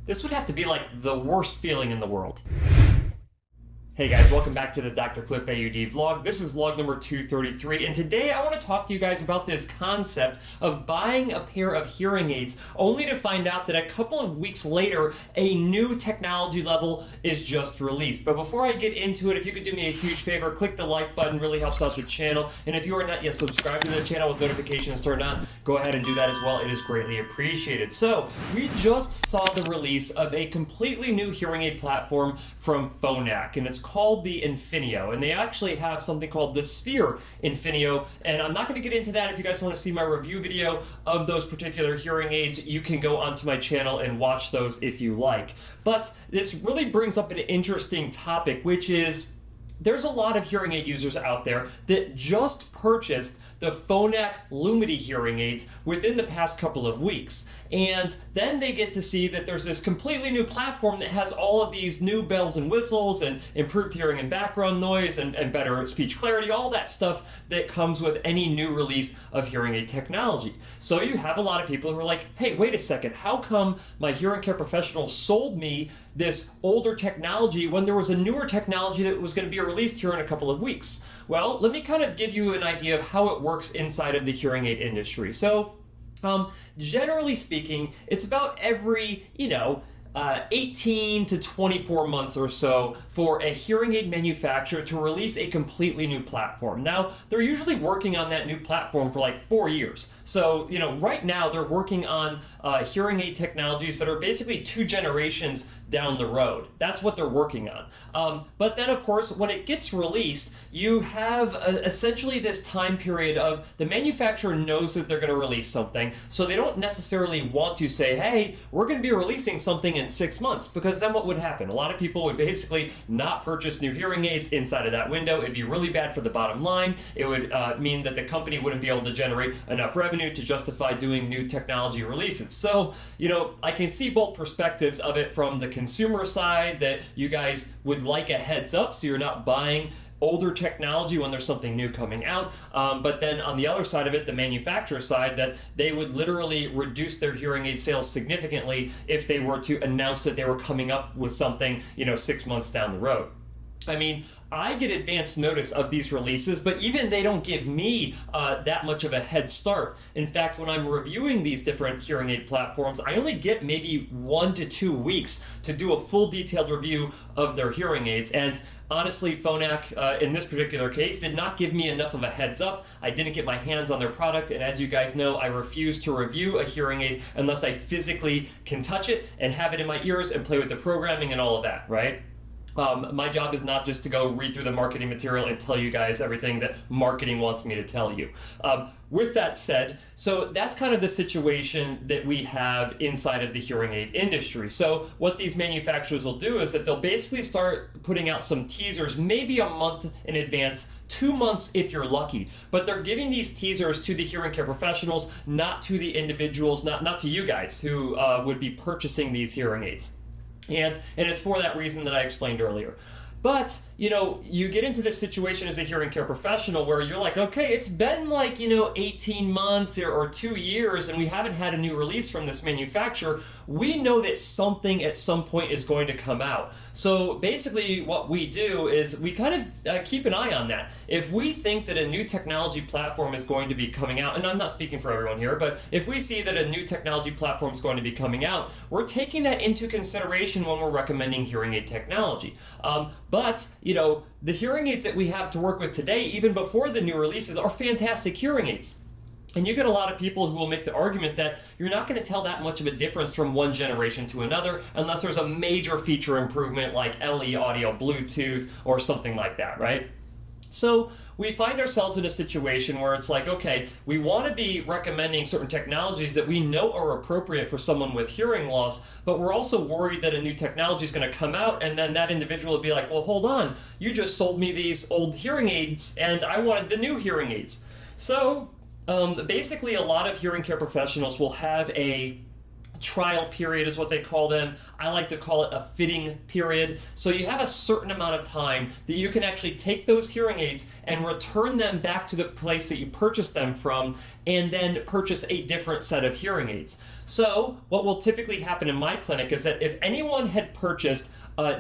This would have to be like the worst feeling in the world. Hey guys, welcome back to the Dr. Cliff AUD vlog. This is vlog number 233, and today I want to talk to you guys about this concept of buying a pair of hearing aids only to find out that a couple of weeks later, a new technology level is just released. But before I get into it, if you could do me a huge favor, click the like button, really helps out the channel. And if you are not yet subscribed to the channel with notifications turned on, go ahead and do that as well. It is greatly appreciated. So, we just saw the release of a completely new hearing aid platform from Phonak, and it's called the Infinio, and they actually have something called the Sphere Infinio, and I'm not going to get into that. If you guys want to see my review video of those particular hearing aids, you can go onto my channel and watch those if you like. But this really brings up an interesting topic, which is there's a lot of hearing aid users out there that just purchased the Phonak Lumity hearing aids within the past couple of weeks. And then they get to see that there's this completely new platform that has all of these new bells and whistles and improved hearing and background noise and better speech clarity, all that stuff that comes with any new release of hearing aid technology. So you have a lot of people who are like, hey, wait a second, how come my hearing care professional sold me this older technology when there was a newer technology that was going to be released here in a couple of weeks? Well, let me kind of give you an idea of how it works inside of the hearing aid industry. So, generally speaking, it's about every, 18 to 24 months or so for a hearing aid manufacturer to release a completely new platform. Now, they're usually working on that new platform for like 4 years. So, right now they're working on hearing aid technologies that are basically 2 generations down the road. That's what they're working on. But then, of course, when it gets released, you have essentially this time period of the manufacturer knows that they're going to release something, so they don't necessarily want to say, hey, we're going to be releasing something in 6 months, because then what would happen? A lot of people would basically not purchase new hearing aids inside of that window. It'd be really bad for the bottom line. It would mean that the company wouldn't be able to generate enough revenue to justify doing new technology releases. So, I can see both perspectives of it. From the consumer side, that you guys would like a heads up so you're not buying older technology when there's something new coming out, but then on the other side of it, the manufacturer side, that they would literally reduce their hearing aid sales significantly if they were to announce that they were coming up with something 6 months down the road. I mean, I get advance notice of these releases, but even they don't give me that much of a head start. In fact, when I'm reviewing these different hearing aid platforms, I only get maybe 1 to 2 weeks to do a full detailed review of their hearing aids. And honestly, Phonak, in this particular case, did not give me enough of a heads up. I didn't get my hands on their product, and as you guys know, I refuse to review a hearing aid unless I physically can touch it and have it in my ears and play with the programming and all of that, right? My job is not just to go read through the marketing material and tell you guys everything that marketing wants me to tell you. With that said, so that's kind of the situation that we have inside of the hearing aid industry. So what these manufacturers will do is that they'll basically start putting out some teasers, maybe a month in advance, 2 months if you're lucky. But they're giving these teasers to the hearing care professionals, not to the individuals, not to you guys who would be purchasing these hearing aids. And it's for that reason that I explained earlier. But, you get into this situation as a hearing care professional where you're like, okay, it's been like, 18 months or 2 years and we haven't had a new release from this manufacturer. We know that something at some point is going to come out. So basically what we do is we kind of keep an eye on that. If we think that a new technology platform is going to be coming out, and I'm not speaking for everyone here, but if we see that a new technology platform is going to be coming out, we're taking that into consideration when we're recommending hearing aid technology. But, the hearing aids that we have to work with today, even before the new releases, are fantastic hearing aids. And you get a lot of people who will make the argument that you're not going to tell that much of a difference from one generation to another unless there's a major feature improvement like LE audio, Bluetooth, or something like that, right? So we find ourselves in a situation where it's like, okay, we want to be recommending certain technologies that we know are appropriate for someone with hearing loss, but we're also worried that a new technology is going to come out and then that individual will be like, well, hold on, you just sold me these old hearing aids and I wanted the new hearing aids. So basically a lot of hearing care professionals will have a trial period is what they call them. I like to call it a fitting period. So you have a certain amount of time that you can actually take those hearing aids and return them back to the place that you purchased them from and then purchase a different set of hearing aids. So what will typically happen in my clinic is that if anyone had purchased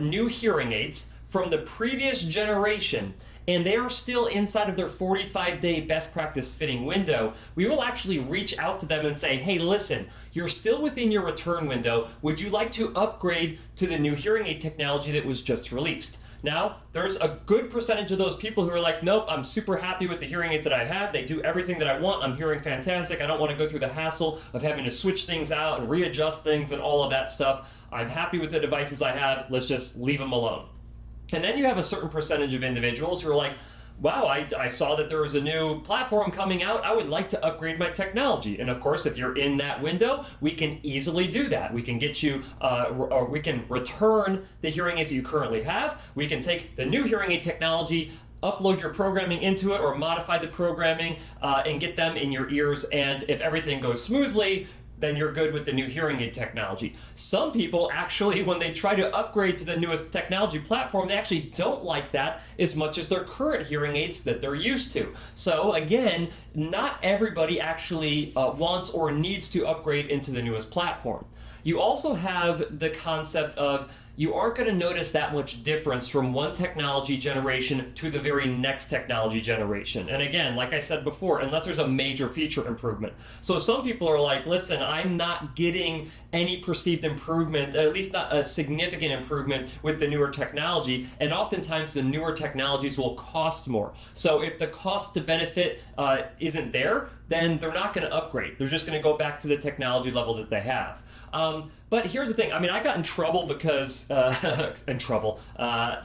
new hearing aids from the previous generation and they are still inside of their 45-day best practice fitting window, we will actually reach out to them and say, hey, listen, you're still within your return window. Would you like to upgrade to the new hearing aid technology that was just released? Now, there's a good percentage of those people who are like, nope, I'm super happy with the hearing aids that I have. They do everything that I want. I'm hearing fantastic. I don't want to go through the hassle of having to switch things out and readjust things and all of that stuff. I'm happy with the devices I have. Let's just leave them alone. And then you have a certain percentage of individuals who are like, wow, I saw that there was a new platform coming out. I would like to upgrade my technology. And of course, if you're in that window, we can easily do that. We can get you, or we can return the hearing aids that you currently have. We can take the new hearing aid technology, upload your programming into it, or modify the programming and get them in your ears. And if everything goes smoothly, then you're good with the new hearing aid technology. Some people actually, when they try to upgrade to the newest technology platform, they actually don't like that as much as their current hearing aids that they're used to. So again, not everybody actually wants or needs to upgrade into the newest platform. You also have the concept of you aren't going to notice that much difference from one technology generation to the very next technology generation. And again, like I said before, unless there's a major feature improvement. So some people are like, listen, I'm not getting any perceived improvement, at least not a significant improvement with the newer technology. And oftentimes the newer technologies will cost more. So if the cost to benefit isn't there, then they're not going to upgrade. They're just going to go back to the technology level that they have. But here's the thing. I mean, I got in trouble because,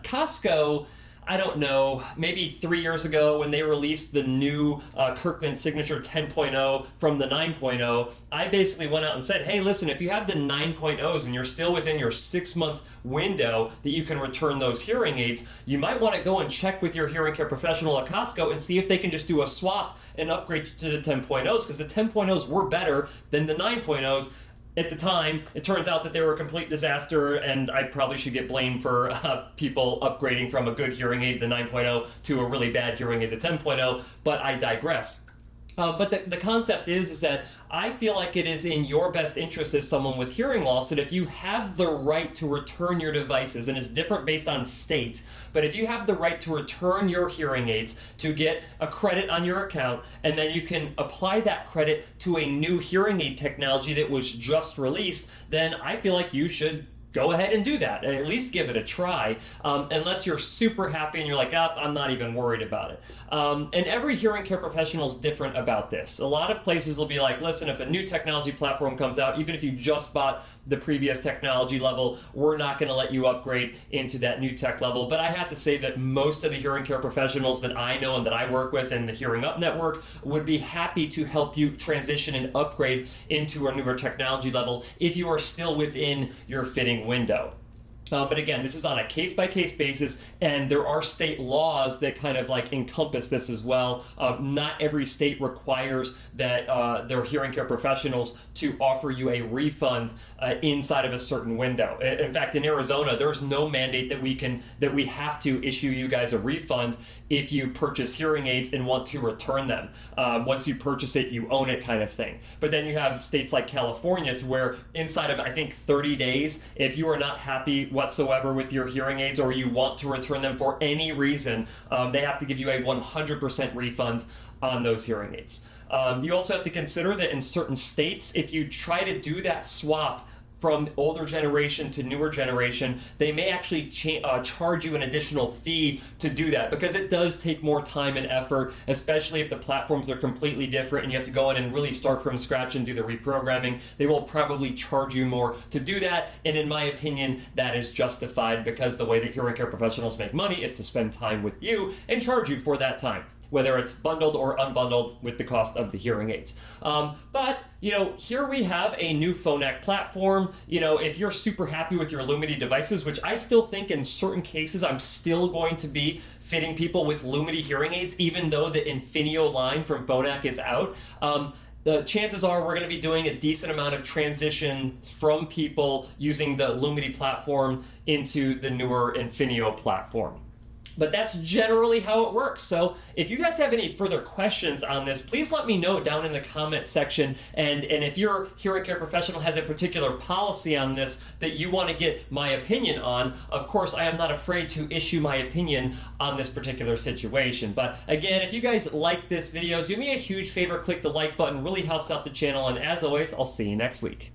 Costco, I don't know, maybe 3 years ago when they released the new Kirkland Signature 10.0 from the 9.0, I basically went out and said, hey, listen, if you have the 9.0s and you're still within your 6-month window that you can return those hearing aids, you might want to go and check with your hearing care professional at Costco and see if they can just do a swap and upgrade to the 10.0s, because the 10.0s were better than the 9.0s. At the time, it turns out that they were a complete disaster, and I probably should get blamed for people upgrading from a good hearing aid, the 9.0, to a really bad hearing aid, the 10.0, but I digress. But the concept is that I feel like it is in your best interest as someone with hearing loss that if you have the right to return your devices, and it's different based on state, but if you have the right to return your hearing aids to get a credit on your account, and then you can apply that credit to a new hearing aid technology that was just released, then I feel like you should go ahead and do that, and at least give it a try, unless you're super happy and you're like, I'm not even worried about it. And every hearing care professional is different about this. A lot of places will be like, listen, if a new technology platform comes out, even if you just bought the previous technology level, we're not going to let you upgrade into that new tech level. But I have to say that most of the hearing care professionals that I know and that I work with in the Hearing Up Network would be happy to help you transition and upgrade into a newer technology level if you are still within your fitting window. But again, this is on a case-by-case basis, and there are state laws that kind of like encompass this as well. Not every state requires that their hearing care professionals to offer you a refund inside of a certain window. In fact, in Arizona, there's no mandate that we have to issue you guys a refund if you purchase hearing aids and want to return them. Once you purchase it, you own it, kind of thing. But then you have states like California to where inside of, I think, 30 days, if you are not happy whatsoever with your hearing aids or you want to return them for any reason, they have to give you a 100% refund on those hearing aids. You also have to consider that in certain states, if you try to do that swap from older generation to newer generation, they may actually charge you an additional fee to do that, because it does take more time and effort, especially if the platforms are completely different and you have to go in and really start from scratch and do the reprogramming. They will probably charge you more to do that, and in my opinion, that is justified, because the way that hearing care professionals make money is to spend time with you and charge you for that time, whether it's bundled or unbundled with the cost of the hearing aids. But here we have a new Phonak platform. If you're super happy with your Lumity devices, which I still think in certain cases I'm still going to be fitting people with Lumity hearing aids, even though the Infinio line from Phonak is out. The chances are we're going to be doing a decent amount of transition from people using the Lumity platform into the newer Infinio platform. But that's generally how it works. So if you guys have any further questions on this, please let me know down in the comment section. And if your hearing care professional has a particular policy on this that you want to get my opinion on, of course, I am not afraid to issue my opinion on this particular situation. But again, if you guys like this video, do me a huge favor, click the like button. Really helps out the channel. And as always, I'll see you next week.